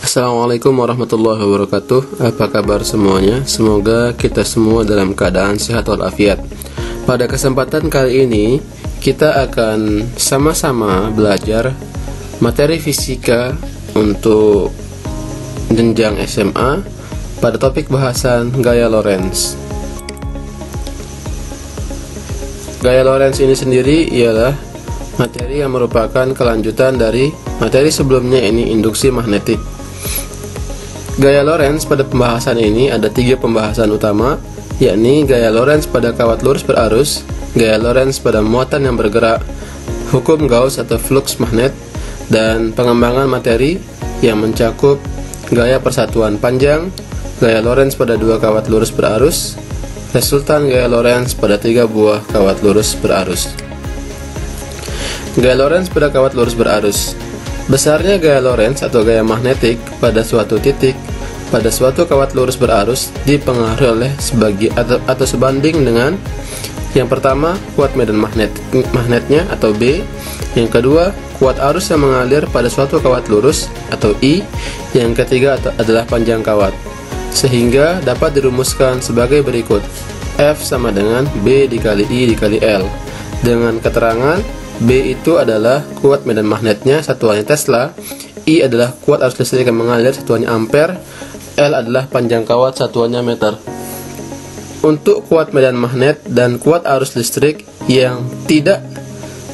Assalamualaikum warahmatullahi wabarakatuh. Apa kabar semuanya? Semoga kita semua dalam keadaan sehat walafiat. Pada kesempatan kali ini kita akan sama-sama belajar materi fisika untuk jenjang SMA pada topik bahasan gaya Lorentz. Gaya Lorentz ini sendiri ialah materi yang merupakan kelanjutan dari materi sebelumnya, ini induksi magnetik. Gaya Lorentz pada pembahasan ini ada 3 pembahasan utama, yakni gaya Lorentz pada kawat lurus berarus, gaya Lorentz pada muatan yang bergerak, hukum Gauss atau flux magnet, dan pengembangan materi yang mencakup gaya persatuan panjang, gaya Lorentz pada 2 kawat lurus berarus, resultan gaya Lorentz pada 3 buah kawat lurus berarus. Gaya Lorentz pada kawat lurus berarus. Besarnya gaya Lorentz atau gaya magnetik pada suatu titik pada suatu kawat lurus berarus dipengaruhi oleh atau sebanding dengan yang pertama, kuat medan magnetnya atau B, yang kedua, kuat arus yang mengalir pada suatu kawat lurus atau I, yang ketiga adalah panjang kawat. Sehingga dapat dirumuskan sebagai berikut: F sama dengan B dikali I dikali L, dengan keterangan B itu adalah kuat medan magnetnya, satuannya Tesla, I adalah kuat arus listrik yang mengalir, satuannya ampere, L adalah panjang kawat, satuannya meter. Untuk kuat medan magnet dan kuat arus listrik yang tidak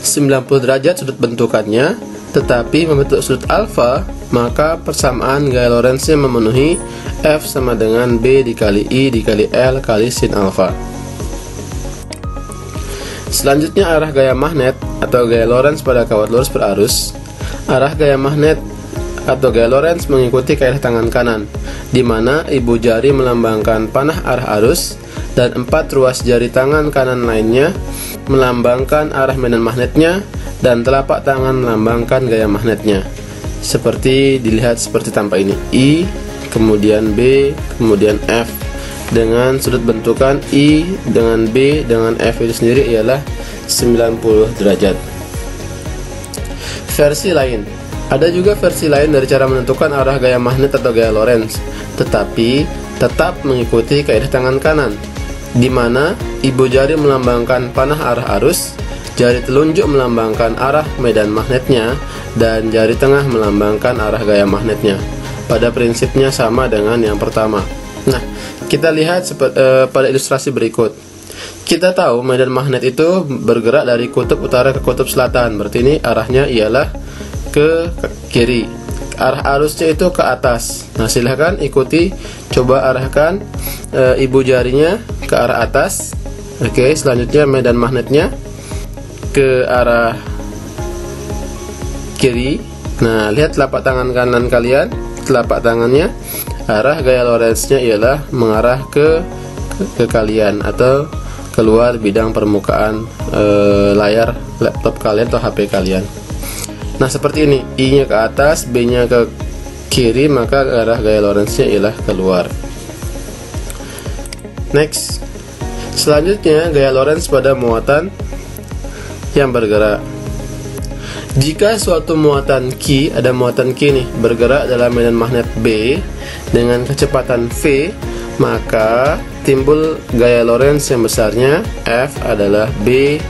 90 derajat sudut bentukannya tetapi membentuk sudut alfa, maka persamaan gaya Lorentz-nya memenuhi F sama dengan B dikali I dikali L kali sin alfa. Selanjutnya arah gaya magnet atau gaya Lorentz pada kawat lurus berarus. Arah gaya magnet atau gaya Lorentz mengikuti kaidah tangan kanan, di mana ibu jari melambangkan panah arah arus dan 4 ruas jari tangan kanan lainnya melambangkan arah medan magnetnya dan telapak tangan melambangkan gaya magnetnya. Seperti dilihat seperti tampak ini, I, kemudian B, kemudian F, dengan sudut bentukan I dengan B dengan F itu sendiri ialah 90 derajat. Versi lain. Ada juga versi lain dari cara menentukan arah gaya magnet atau gaya Lorentz, tetapi tetap mengikuti kaidah tangan kanan, di mana ibu jari melambangkan panah arah arus, jari telunjuk melambangkan arah medan magnetnya, dan jari tengah melambangkan arah gaya magnetnya. Pada prinsipnya sama dengan yang pertama. Nah, kita lihat pada ilustrasi berikut. Kita tahu medan magnet itu bergerak dari kutub utara ke kutub selatan, berarti ini arahnya ialah ke kiri. Arah arusnya itu ke atas. Nah, silahkan ikuti, coba arahkan ibu jarinya ke arah atas. Oke, selanjutnya medan magnetnya ke arah kiri. Nah, lihat telapak tangan kanan kalian, telapak tangannya, arah gaya Lorentz-nya ialah mengarah ke kalian atau keluar bidang permukaan layar laptop kalian atau HP kalian. Nah, seperti ini, I-nya ke atas, B-nya ke kiri, maka arah gaya Lorentz-nya ialah keluar. Next. Selanjutnya, gaya Lorentz pada muatan yang bergerak. Jika suatu muatan Q, ada muatan Q nih, bergerak dalam medan magnet B dengan kecepatan V, maka timbul gaya Lorentz yang besarnya F adalah B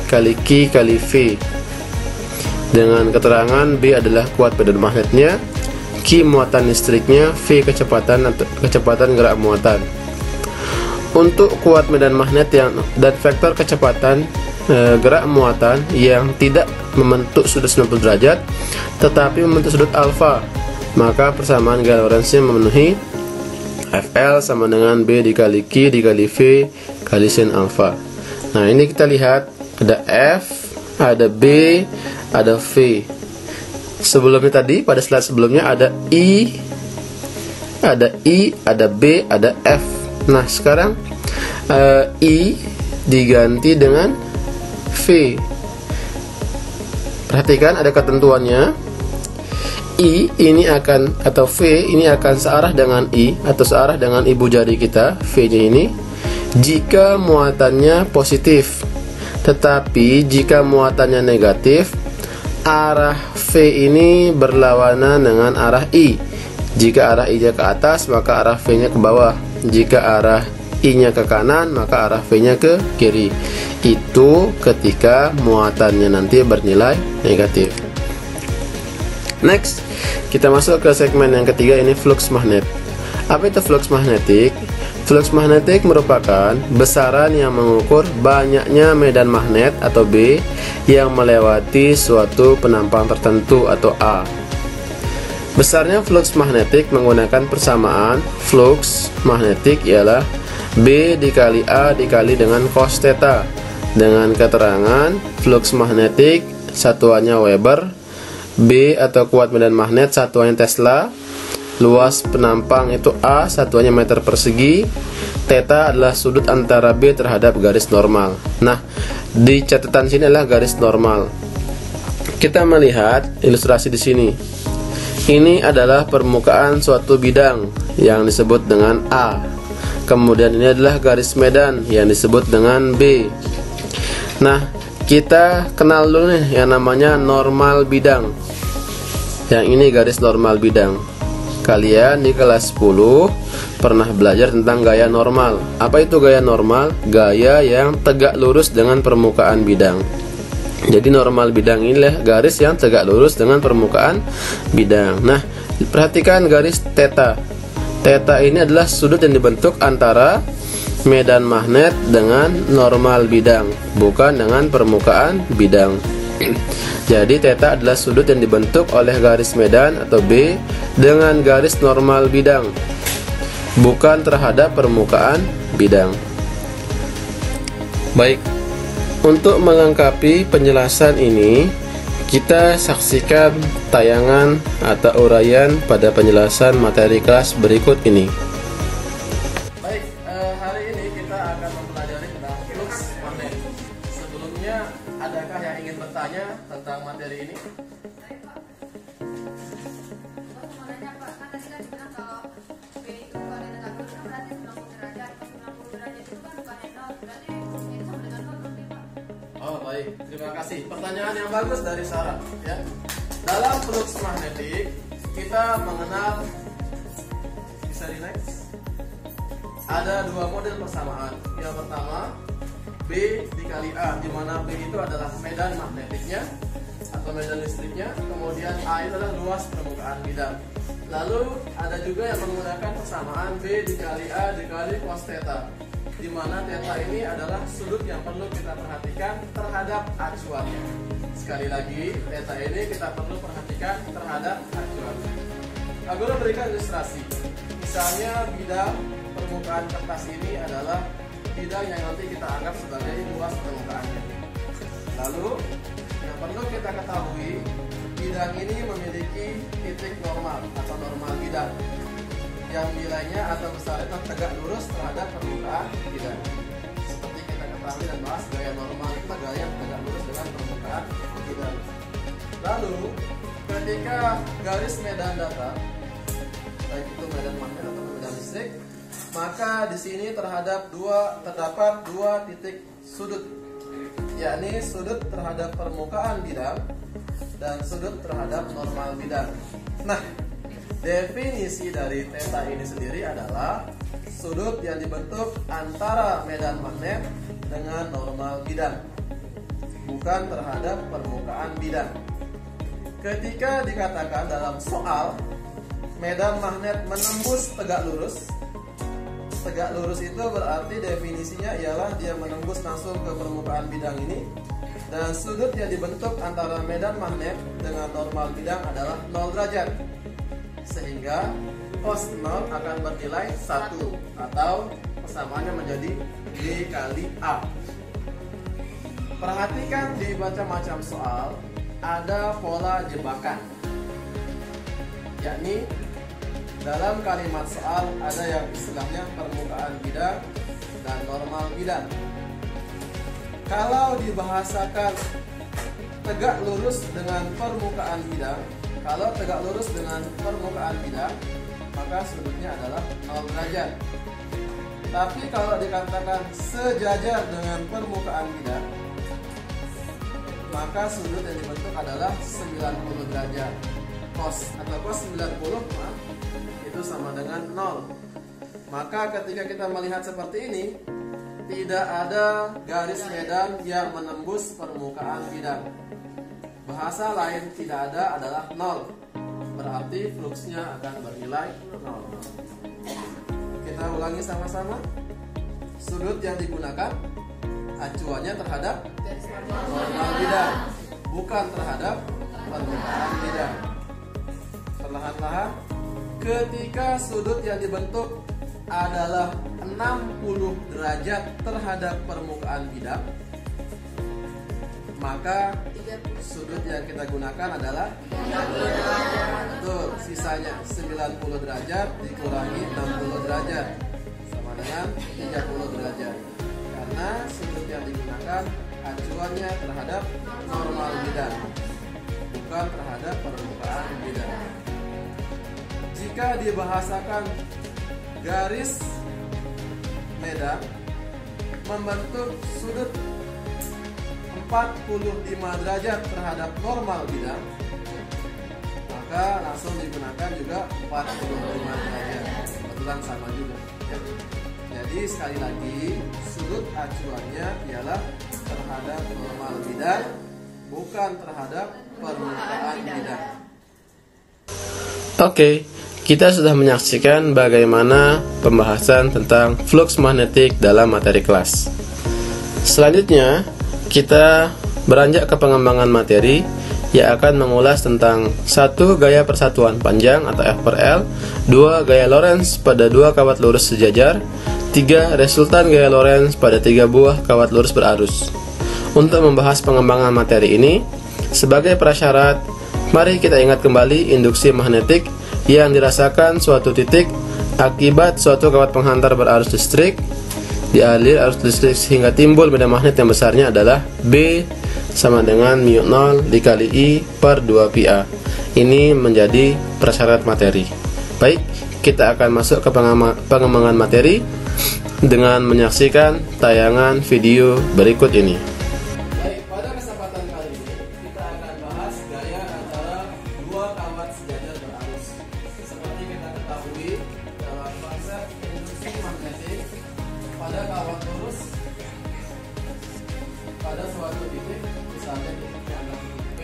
kali Q kali V. Dengan keterangan B adalah kuat medan magnetnya, Q muatan listriknya, V kecepatan gerak muatan. Untuk kuat medan magnet dan vektor kecepatan gerak muatan yang tidak membentuk sudut 90 derajat tetapi membentuk sudut alfa, maka persamaan gaya Lorentz-nya memenuhi FL sama dengan B dikali Q dikali V kali sin alfa. Nah, ini kita lihat ada F, ada B, ada V. Sebelumnya tadi pada slide sebelumnya ada I, ada B, ada F. Nah, sekarang I diganti dengan V. Perhatikan ada ketentuannya. I ini akan, atau V ini akan searah dengan I atau searah dengan ibu jari kita, V nya ini, jika muatannya positif. Tetapi jika muatannya negatif, arah V ini berlawanan dengan arah I. Jika arah I-nya ke atas, maka arah V-nya ke bawah. Jika arah I-nya ke kanan, maka arah V-nya ke kiri. Itu ketika muatannya nanti bernilai negatif. Next, kita masuk ke segmen yang ketiga, ini flux magnet. Apa itu flux magnetik? Flux magnetik merupakan besaran yang mengukur banyaknya medan magnet atau B yang melewati suatu penampang tertentu atau A. Besarnya flux magnetik menggunakan persamaan flux magnetik ialah B dikali A dikali dengan cos theta, dengan keterangan flux magnetik satuannya Weber, B atau kuat medan magnet satuannya Tesla, luas penampang itu A satuannya meter persegi, theta adalah sudut antara B terhadap garis normal. Nah, di catatan sini adalah garis normal. Kita melihat ilustrasi di sini. Ini adalah permukaan suatu bidang yang disebut dengan A. Kemudian ini adalah garis medan yang disebut dengan B. Nah, kita kenal dulu nih yang namanya normal bidang. Yang ini garis normal bidang. Kalian di kelas 10 pernah belajar tentang gaya normal. Apa itu gaya normal? Gaya yang tegak lurus dengan permukaan bidang. Jadi normal bidang inilah garis yang tegak lurus dengan permukaan bidang. Nah, perhatikan garis theta. Theta ini adalah sudut yang dibentuk antara medan magnet dengan normal bidang, bukan dengan permukaan bidang. Jadi theta adalah sudut yang dibentuk oleh garis medan atau B dengan garis normal bidang, bukan terhadap permukaan bidang. Baik, untuk melengkapi penjelasan ini, kita saksikan tayangan atau uraian pada penjelasan materi kelas berikut ini. Baik, hari ini kita akan mempelajari tentang flux magnet. Sebelumnya, adakah yang ingin bertanya tentang materi ini? Oh baik, terima kasih. Pertanyaan yang bagus dari Sarah. Ya. Dalam flux magnetik kita mengenal, bisa di next. Ada dua model persamaan. Yang pertama B dikali A, di mana B itu adalah medan magnetiknya atau medan listriknya. Kemudian A itu adalah luas permukaan bidang. Lalu ada juga yang menggunakan persamaan B dikali A dikali cos theta, di mana theta ini adalah sudut yang perlu kita perhatikan terhadap acuannya. Sekali lagi, theta ini kita perlu perhatikan terhadap acuannya. Guru berikan ilustrasi. Misalnya bidang permukaan kertas ini adalah bidang yang nanti kita anggap sebagai luas permukaannya. Lalu, yang perlu kita ketahui, bidang ini memiliki titik normal atau normal bidang yang nilainya atau besarnya tegak lurus terhadap permukaan bidang. Seperti kita ketahui dan bahas, gaya normal itu gaya yang tegak lurus dengan permukaan bidang. Lalu, ketika garis medan datar, baik itu medan magnet atau medan listrik, maka di sini terdapat dua titik sudut, yakni sudut terhadap permukaan bidang dan sudut terhadap normal bidang. Nah, definisi dari theta ini sendiri adalah sudut yang dibentuk antara medan magnet dengan normal bidang, bukan terhadap permukaan bidang. Ketika dikatakan dalam soal medan magnet menembus tegak lurus itu berarti definisinya ialah dia menembus langsung ke permukaan bidang ini, dan sudut yang dibentuk antara medan magnet dengan normal bidang adalah 0 derajat. Sehingga cos 0 akan bernilai 1 atau persamaannya menjadi B kali A. Perhatikan di macam-macam soal ada pola jebakan, yakni dalam kalimat soal ada yang istilahnya permukaan bidang dan normal bidang. Kalau dibahasakan tegak lurus dengan permukaan bidang, kalau tegak lurus dengan permukaan bidang, maka sudutnya adalah 0 derajat. Tapi kalau dikatakan sejajar dengan permukaan bidang, maka sudut yang dibentuk adalah 90 derajat. Cos 90 itu sama dengan 0. Maka ketika kita melihat seperti ini, tidak ada garis medan yang menembus permukaan bidang. Bahasa lain tidak ada adalah 0. Berarti fluksnya akan bernilai 0. Kita ulangi sama-sama. Sudut yang digunakan acuannya terhadap normal bidang, bukan terhadap permukaan bidang. Perlahan-lahan, ketika sudut yang dibentuk adalah 60 derajat terhadap permukaan bidang, maka sudut yang kita gunakan adalah 30 derajat. Betul, sisanya 90 derajat dikurangi 60 derajat sama dengan 30 derajat. Karena sudut yang digunakan acuannya terhadap normal bidang, bukan terhadap permukaan bidang. Jika dibahasakan garis medan membentuk sudut 45 derajat terhadap normal bidang, maka langsung digunakan juga 45 derajat. Kebetulan sama juga ya. Jadi sekali lagi, sudut acuannya ialah terhadap normal bidang, bukan terhadap permukaan bidang. Oke, kita sudah menyaksikan bagaimana pembahasan tentang flux magnetik dalam materi kelas. Selanjutnya, kita beranjak ke pengembangan materi yang akan mengulas tentang 1. Gaya persatuan panjang atau F per L, 2. Gaya Lorentz pada 2 kawat lurus sejajar, 3. Resultan gaya Lorentz pada 3 buah kawat lurus berarus. Untuk membahas pengembangan materi ini, sebagai prasyarat, mari kita ingat kembali induksi magnetik yang dirasakan suatu titik akibat suatu kawat penghantar berarus listrik dialir arus listrik sehingga timbul medan magnet yang besarnya adalah B sama dengan mu 0 dikali I per 2 pi A. Ini menjadi prasyarat materi. Baik, kita akan masuk ke pengembangan materi dengan menyaksikan tayangan video berikut ini. Baik, pada kesempatan kali ini kita akan bahas gaya antara dua kawat sejajar berarus. Seperti kita ketahui dalam konsep induksi magnetik, pada kawat lurus pada suatu titik, misalnya titik yang ada titik P,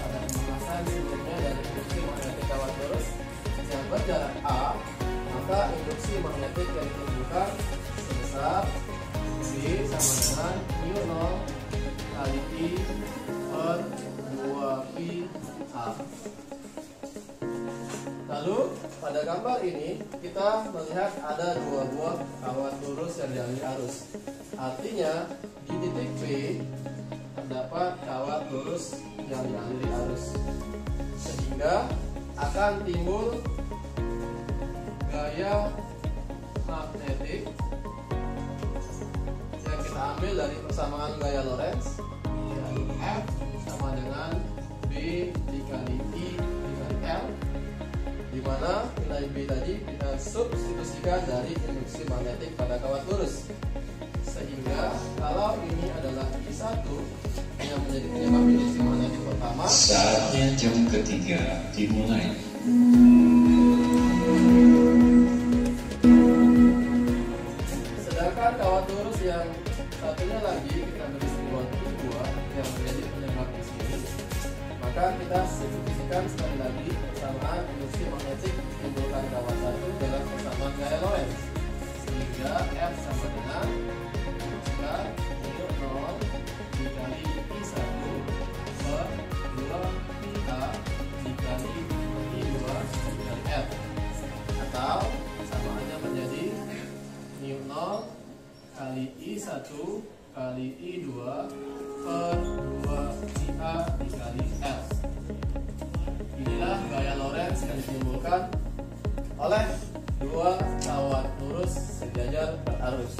pada pembahasan sebelumnya dari induksi magnetik kawat lurus yang berjarak A, maka induksi magnetik yang ditimbulkan sebesar B sama dengan mu 0 kali I per 2 pi A. Lalu pada gambar ini kita melihat ada dua buah kawat lurus yang dialiri arus. Artinya di titik P terdapat kawat lurus yang dialiri arus, sehingga akan timbul gaya magnetik yang kita ambil dari persamaan gaya Lorentz, yaitu F sama dengan B dikali I dikali L, di mana nilai B tadi kita substitusikan dari induksi magnetik pada kawat lurus, sehingga kalau ini adalah I1 yang menjadi penyebab induksi magnetik pertama, saatnya jam ketiga dimulai. Sedangkan kawat lurus yang satunya lagi kita beri sebuah I2 yang menjadi penyebab di sini, maka kita substitusikan sekali lagi persamaan induksi magnetik timbulkan kawat satu dalam persamaan gaya Lorentz, sehingga F sama dengan rumuskan mu 0 dikali I1 per 2 pi A dikali I2 dikali F, atau sama aja menjadi mu 0 kali I1 kali I2 per 2 pi A dikali F. Inilah gaya Lorentz yang ditimbulkan oleh dua kawat lurus sejajar berarus.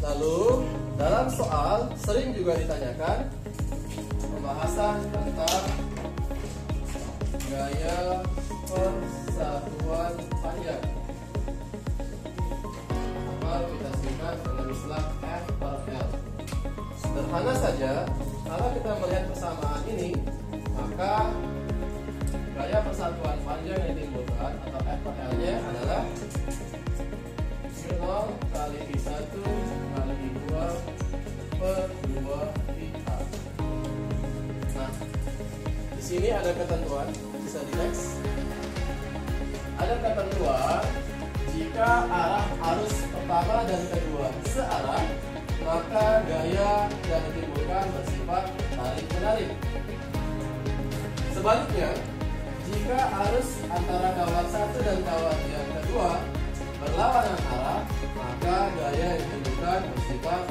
Lalu dalam soal sering juga ditanyakan pembahasan tentang gaya persatuan panjang. Maka kita singkat dengan istilah F per L. Sederhana saja, kalau kita melihat persamaan ini, maka gaya persatuan panjang yang ditimbulkan atau FPL-nya adalah mu0 kali I1 kali I2 per 2IA. Nah, di sini ada ketentuan, bisa di next. Ada ketentuan jika arah arus pertama dan kedua searah, maka gaya yang ditimbulkan bersifat tarik-menarik. Sebaliknya, jika arus antara kawat satu dan kawat yang kedua berlawanan arah, maka gaya yang ditimbulkan bersifat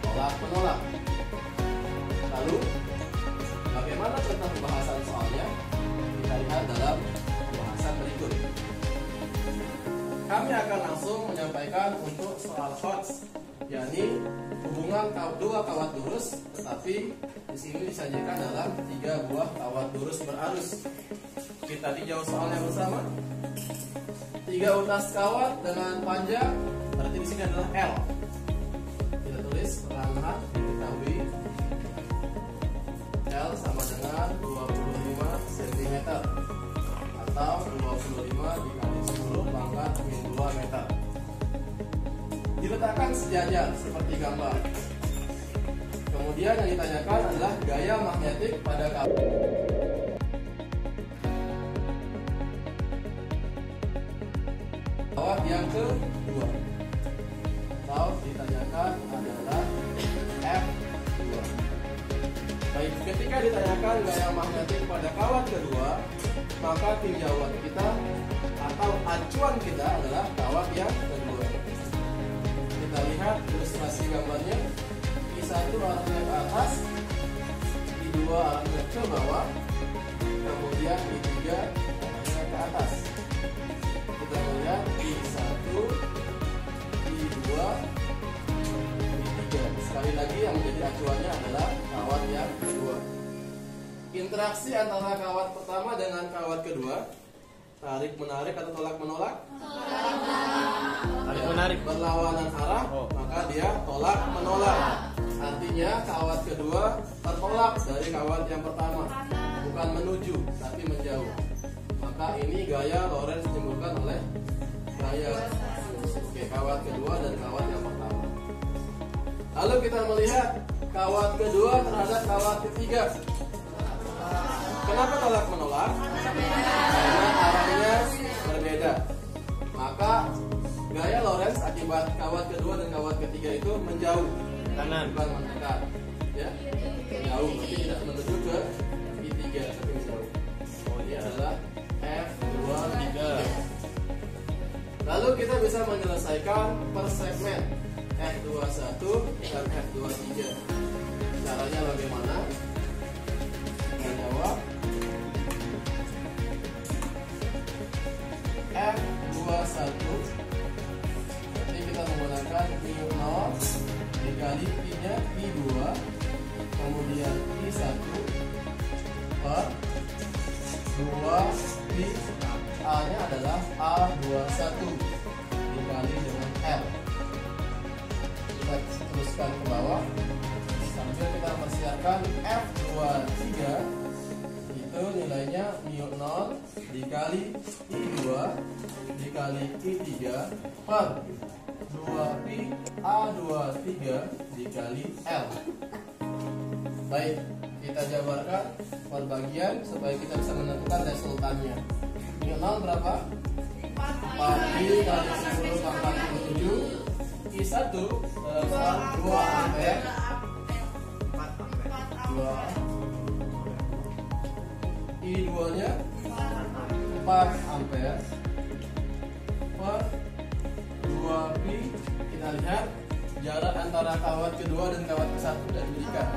tolak-menolak. Lalu, bagaimana contoh pembahasan soalnya? Kita lihat dalam pembahasan berikut. Kami akan langsung menyampaikan untuk soal HOTS, yakni hubungan dua kawat lurus, tetapi di sini disajikan dalam 3 buah kawat lurus berarus. Kita tinjau soalnya bersama. 3 utas kawat dengan panjang, berarti di sini adalah L. Kita tulis perlahan-lahan, diketahui L sama dengan 25 cm atau 25 dikali 10 pangkat min 2 meter. Diletakkan sejajar seperti gambar. Kemudian yang ditanyakan adalah gaya magnetik pada kawat yang kedua, atau ditanyakan adalah F2. Baik, ketika ditanyakan gaya magnetik pada kawat kedua, maka tinjauan kita atau acuan kita adalah kawat yang kedua. Kita lihat ilustrasi gambarnya. I1 arahnya ke atas, I2 arahnya ke bawah, kemudian I3 arahnya ke atas. Kita melihat I1, I2, I3. Sekali lagi yang menjadi acuannya adalah kawat yang kedua. Interaksi antara kawat pertama dengan kawat kedua, tarik menarik atau tolak menolak? Tarik menarik. Berlawanan arah, maka dia tolak menolak. Artinya kawat kedua tertolak dari kawat yang pertama, bukan menuju tapi menjauh. Maka ini gaya Lorentz ditimbulkan oleh gaya kawat kedua dan kawat yang pertama. Lalu kita melihat kawat kedua terhadap kawat ketiga. Kenapa tolak menolak? Karena arahnya berbeda. Maka gaya Lorentz akibat kawat kedua dan kawat ketiga itu menjauh, kanan bukan mendekat, ya, menjauh, berarti tidak menuju ke I3 tapi menjauh. Ini adalah F2 3. Lalu kita bisa menyelesaikan per segmen F21 dan F23. Caranya bagaimana? Kita jawab F21. Berarti kita menggunakan mu0 dikali I-nya I2, kemudian I1 per 2 pi A-nya adalah A21 dikali dengan L. Kita teruskan ke bawah sambil kita persiapkan F23, itu nilainya mu0 dikali I2 dikali I3 per 2pi A23 dikali L. Baik, kita jabarkan perbagian supaya kita bisa menentukan resultannya. mu0 berapa? 4pi kali 10 pangkat 7. I1 dalam soal 2 ampere. 2. I2 nya 4 ampere per 2pi. Kita lihat jarak antara kawat kedua dan kawat ke-1 sudah diberikan.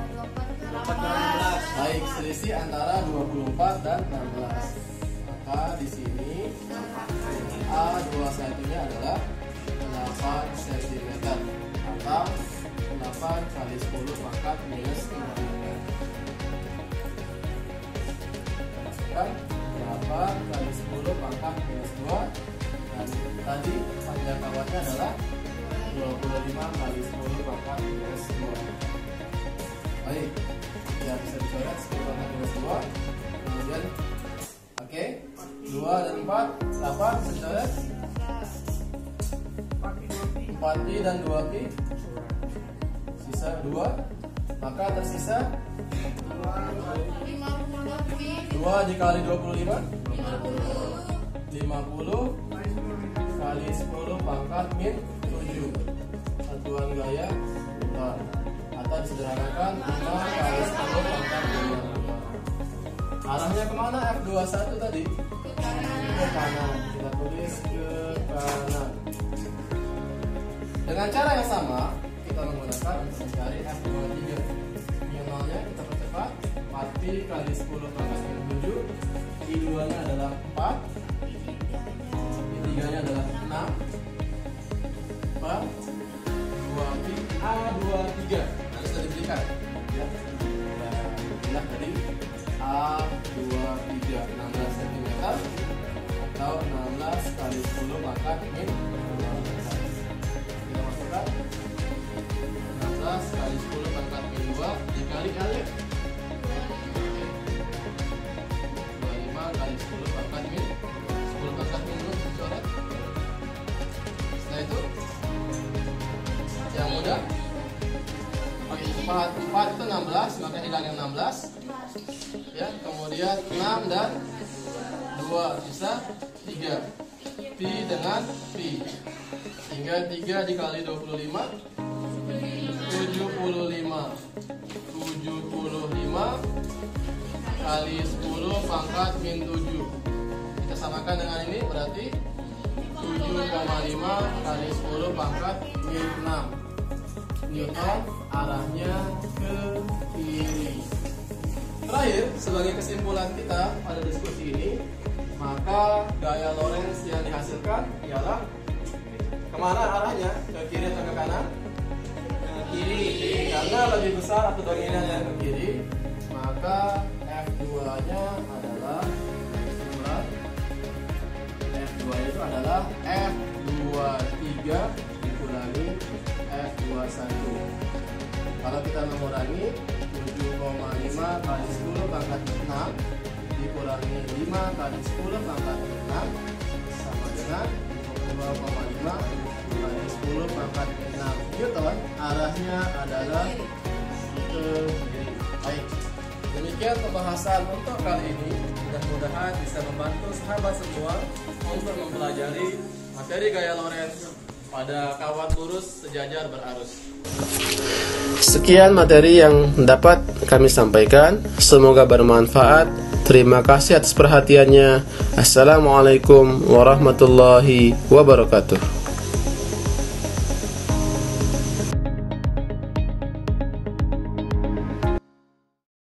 24 Baik, selisih antara 24 dan 16. Maka di sini A21-nya adalah 8 cm atau 8 kali 10 pangkat minus 5 meter. Masukkan 8 kali 10 pangkat minus 2, dan tadi panjang kawatnya adalah 25 kali 10 pangkat minus 2. Baik, ya bisa dicoret 10 pangkat minus 2. Kemudian oke, 2 dan 4 8 bisa dicoret 4pi dan 2pi sisa 2, maka tersisa 2 dikali 25 50 kali 10 pangkat min 7 satuan gaya putar, atau disederhanakan 5 kali 10 pangkat min 5. Arahnya kemana F21 tadi? Ke kanan. Kita tulis ke kanan. Dengan cara yang sama kita menggunakan untuk mencari F23. Minimalnya kita percepat, 4pi kali 10 pangkat min 7, I2 nya adalah 4, I3 nya adalah 6, 2pi A23 nanti sudah diberikan ya. Nah, tadi A23 16 cm atau 16 kali 10 pangkat min 15. Kita masukkan 16 kali 10 pangkat min 2 dikali L ya. 25 kali 10 pangkat min 10 pangkat min 2 dicoret. Setelah itu yang mudah, oke, 4 itu 16, maka hilang yang 16 ya. Kemudian 6 dan 2 sisa 3, pi dengan pi, hingga 3 dikali 25 75 kali 10 pangkat min 7. Kita samakan dengan ini, berarti 7,5 kali 10 pangkat min 6 Newton, arahnya ke kiri. Terakhir, sebagai kesimpulan kita pada diskusi ini, maka gaya Lorentz yang dihasilkan ialah kemana arahnya? Ke kiri atau ke kanan? Ke kiri. Karena lebih besar atau dominan yang ke kiri, maka F2-nya adalah F2 itu adalah F23 dikurangi F21. Kalau kita mengurangi 7,5 kali 10 pangkat 6 dikurangi 5 kali 10 pangkat 6 sama dengan 2,5 kali 10 pangkat 6 Newton. Arahnya adalah ke kiri. Baik, demikian pembahasan untuk kali ini. Mudah-mudahan bisa membantu sahabat semua untuk mempelajari materi gaya Lorentz pada kawat lurus sejajar berarus. Sekian materi yang dapat kami sampaikan. Semoga bermanfaat. Terima kasih atas perhatiannya. Assalamualaikum warahmatullahi wabarakatuh.